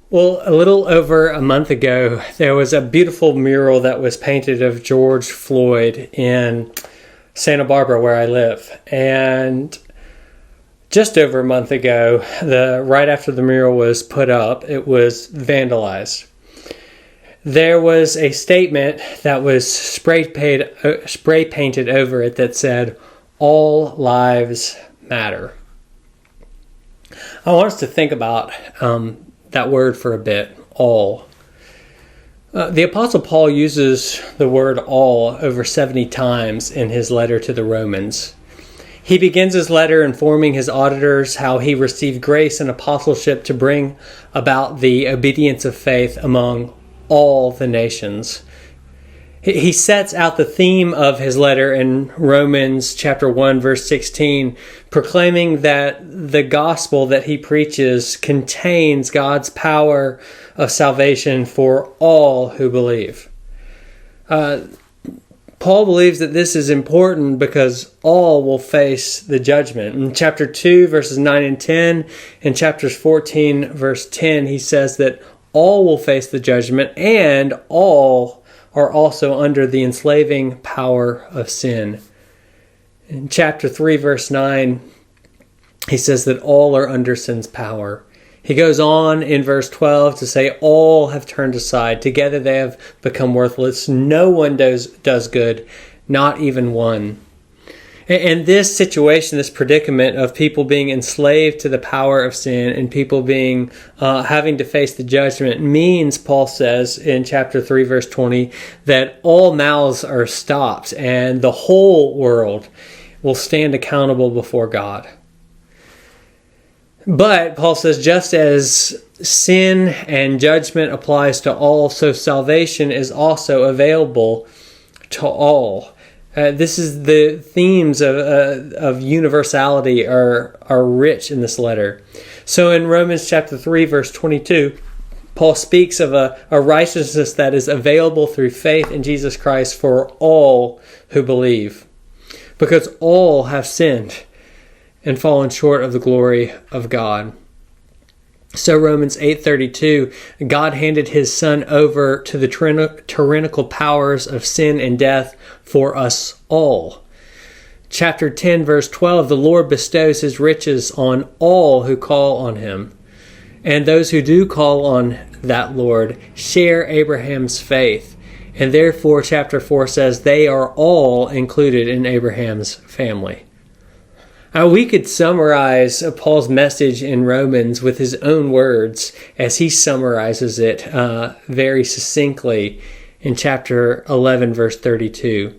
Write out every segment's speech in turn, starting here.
Well, a little over a month ago, there was a beautiful mural that was painted of George Floyd in Santa Barbara, where I live. And just over a month ago, right after the mural was put up, it was vandalized. There was a statement that was spray painted over it that said, "All lives matter." I want us to think about that word for a bit, all. The Apostle Paul uses the word all over 70 times in his letter to the Romans. He begins his letter informing his auditors how he received grace and apostleship to bring about the obedience of faith among all the nations. He sets out the theme of his letter in Romans chapter 1, verse 16, proclaiming that the gospel that he preaches contains God's power of salvation for all who believe. Paul believes that this is important because all will face the judgment. In chapter 2, verses 9 and 10, and chapters 14, verse 10, he says that all will face the judgment and all are also under the enslaving power of sin. In chapter 3, verse 9, he says that all are under sin's power. He goes on in verse 12 to say, all have turned aside. Together they have become worthless. No one does good, not even one. And this situation, this predicament of people being enslaved to the power of sin and people being having to face the judgment means, Paul says in chapter 3, verse 20, that all mouths are stopped and the whole world will stand accountable before God. But Paul says, just as sin and judgment applies to all, so salvation is also available to all. This is the themes of universality are rich in this letter. So in Romans chapter 3, verse 22, Paul speaks of a righteousness that is available through faith in Jesus Christ for all who believe, because all have sinned and fallen short of the glory of God. So Romans 8:32, God handed his Son over to the tyrannical powers of sin and death for us all. Chapter 10, verse 12, the Lord bestows his riches on all who call on him. And those who do call on that Lord share Abraham's faith. And therefore, chapter 4 says they are all included in Abraham's family. Now, we could summarize Paul's message in Romans with his own words as he summarizes it very succinctly in chapter 11, verse 32.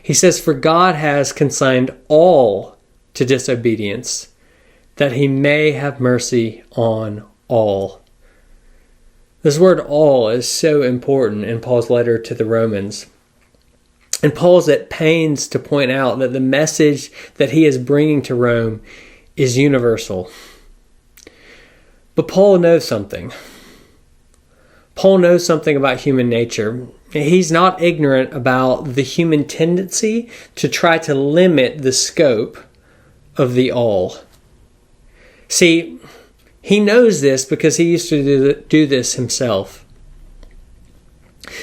He says, "For God has consigned all to disobedience, that he may have mercy on all." This word all is so important in Paul's letter to the Romans. And Paul's at pains to point out that the message that he is bringing to Rome is universal. But Paul knows something. Paul knows something about human nature. He's not ignorant about the human tendency to try to limit the scope of the all. See, he knows this because he used to do this himself.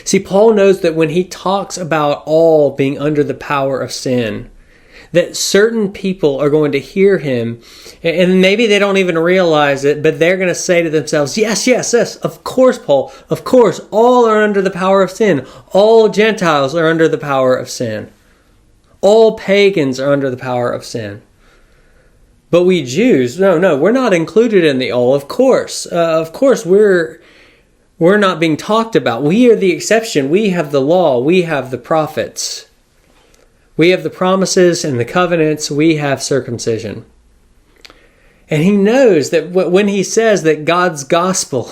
See, Paul knows that when he talks about all being under the power of sin, that certain people are going to hear him, and maybe they don't even realize it, but they're going to say to themselves, yes, of course, Paul, of course, all are under the power of sin. All Gentiles are under the power of sin. All pagans are under the power of sin. But we Jews, no, we're not included in the all. Of course, we're not being talked about. We are the exception. We have the law. We have the prophets. We have the promises and the covenants. We have circumcision. And he knows that when he says that God's gospel,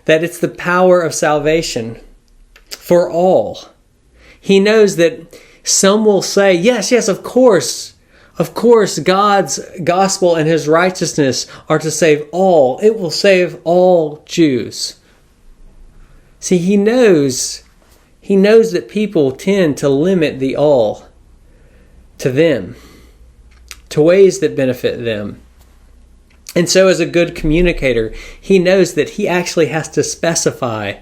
that it's the power of salvation for all, he knows that some will say, yes, of course, God's gospel and his righteousness are to save all. It will save all Jews. See, he knows that people tend to limit the all to them, to ways that benefit them. And so as a good communicator, he knows that he actually has to specify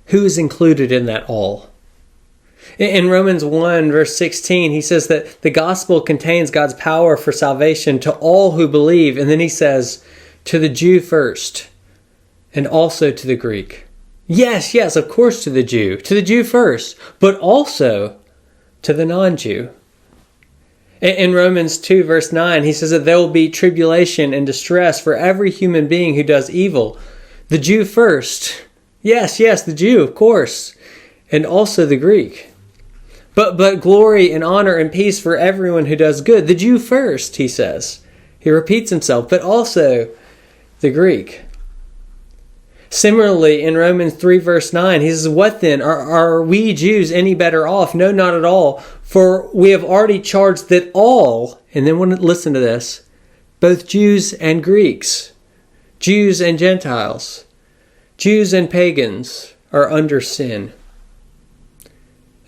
who is included in that all. In Romans 1, verse 16, he says that the gospel contains God's power for salvation to all who believe. And then he says, to the Jew first, and also to the Greek. Yes, of course to the Jew first, but also to the non-Jew. In Romans 2, verse 9, he says that there will be tribulation and distress for every human being who does evil. The Jew first. Yes, the Jew, of course. And also the Greek. But glory and honor and peace for everyone who does good. The Jew first, he says. He repeats himself, but also the Greek. Similarly, in Romans 3, verse 9, he says, what then? Are we Jews any better off? No, not at all. For we have already charged that all, and then listen to this, both Jews and Greeks, Jews and Gentiles, Jews and pagans are under sin.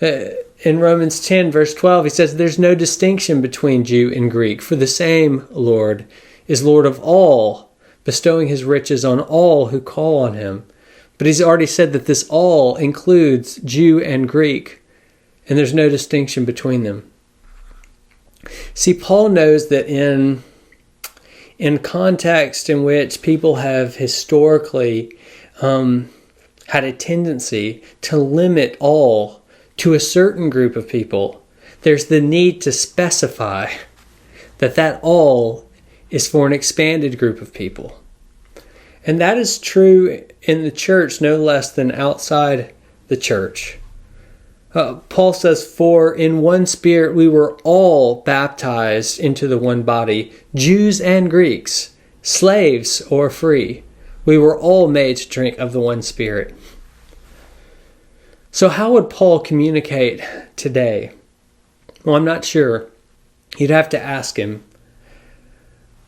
In Romans 10, verse 12, he says, there's no distinction between Jew and Greek, for the same Lord is Lord of all, bestowing his riches on all who call on him. But he's already said that this all includes Jew and Greek, and there's no distinction between them. See, Paul knows that in context in which people have historically had a tendency to limit all to a certain group of people, there's the need to specify that all is for an expanded group of people. And that is true in the church no less than outside the church. Paul says, for in one Spirit we were all baptized into the one body, Jews and Greeks, slaves or free. We were all made to drink of the one Spirit. So how would Paul communicate today? Well, I'm not sure. You'd have to ask him.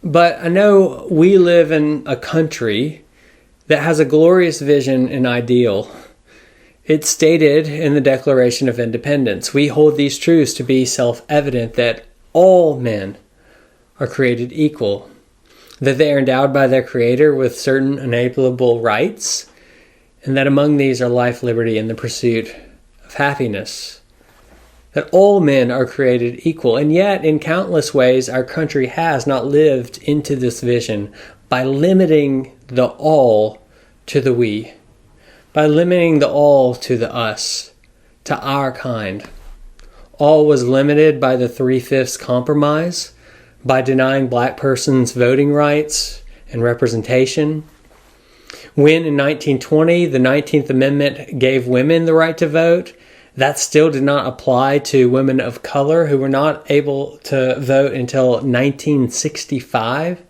But I know we live in a country that has a glorious vision and ideal. It's stated in the Declaration of Independence. We hold these truths to be self-evident that all men are created equal, that they are endowed by their Creator with certain inalienable rights, and that among these are life, liberty, and the pursuit of happiness. That all men are created equal. And yet, in countless ways, our country has not lived into this vision by limiting the all to the we, by limiting the all to the us, to our kind. All was limited by the 3/5 compromise, by denying black persons voting rights and representation. When in 1920, the 19th Amendment gave women the right to vote, that still did not apply to women of color who were not able to vote until 1965,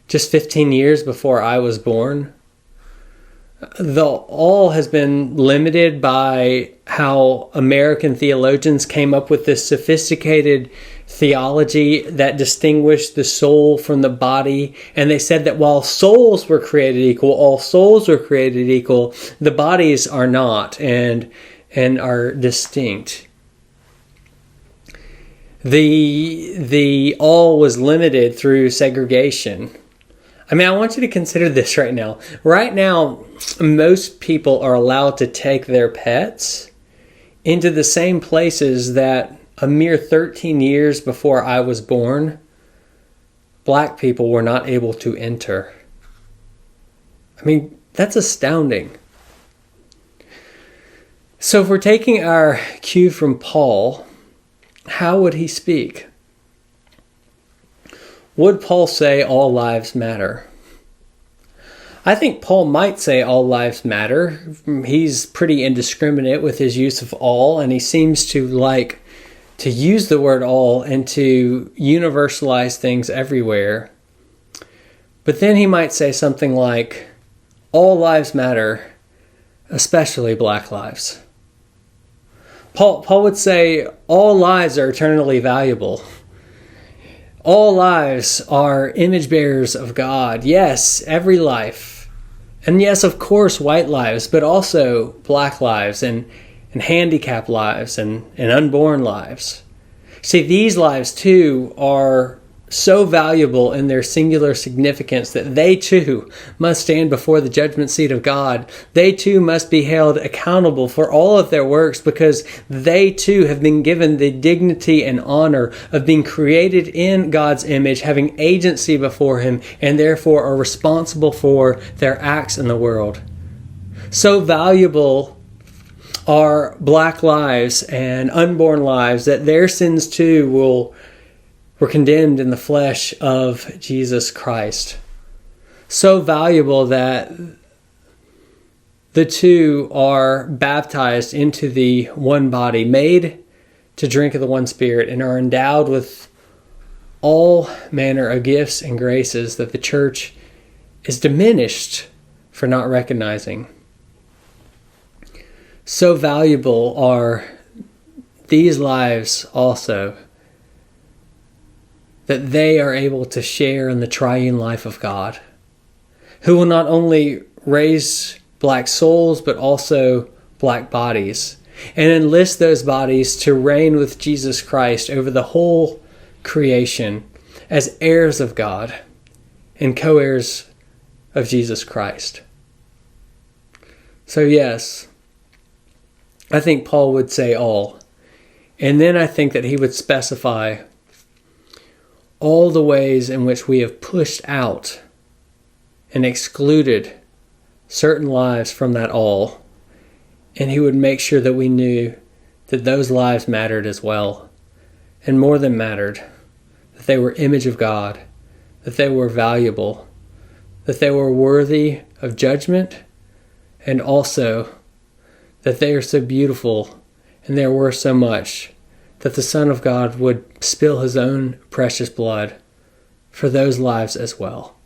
just 15 years before I was born. The all has been limited by how American theologians came up with this sophisticated theology that distinguished the soul from the body. And they said that while souls were created equal, all souls were created equal, the bodies are not and are distinct. The all was limited through segregation. I mean, I want you to consider this right now. Right now, most people are allowed to take their pets into the same places that a mere 13 years before I was born, black people were not able to enter. I mean, that's astounding. So if we're taking our cue from Paul, how would he speak? Would Paul say all lives matter? I think Paul might say all lives matter. He's pretty indiscriminate with his use of all, and he seems to like to use the word all and to universalize things everywhere. But then he might say something like, all lives matter, especially black lives. Paul would say all lives are eternally valuable. All lives are image bearers of God. Yes, every life. And yes, of course, white lives, but also black lives and handicapped lives and unborn lives. See, these lives too are so valuable in their singular significance that they too must stand before the judgment seat of God. They too must be held accountable for all of their works, because they too have been given the dignity and honor of being created in God's image, having agency before Him, and therefore are responsible for their acts in the world. So valuable are black lives and unborn lives that their sins too were condemned in the flesh of Jesus Christ. So valuable that the two are baptized into the one body, made to drink of the one Spirit, and are endowed with all manner of gifts and graces that the church is diminished for not recognizing. So valuable are these lives also, that they are able to share in the triune life of God, who will not only raise black souls, but also black bodies, and enlist those bodies to reign with Jesus Christ over the whole creation as heirs of God and co-heirs of Jesus Christ. So yes, I think Paul would say all. And then I think that he would specify all the ways in which we have pushed out and excluded certain lives from that all. And he would make sure that we knew that those lives mattered as well. And more than mattered, that they were image of God, that they were valuable, that they were worthy of judgment, and also that they are so beautiful and they are worth so much that the Son of God would spill His own precious blood for those lives as well.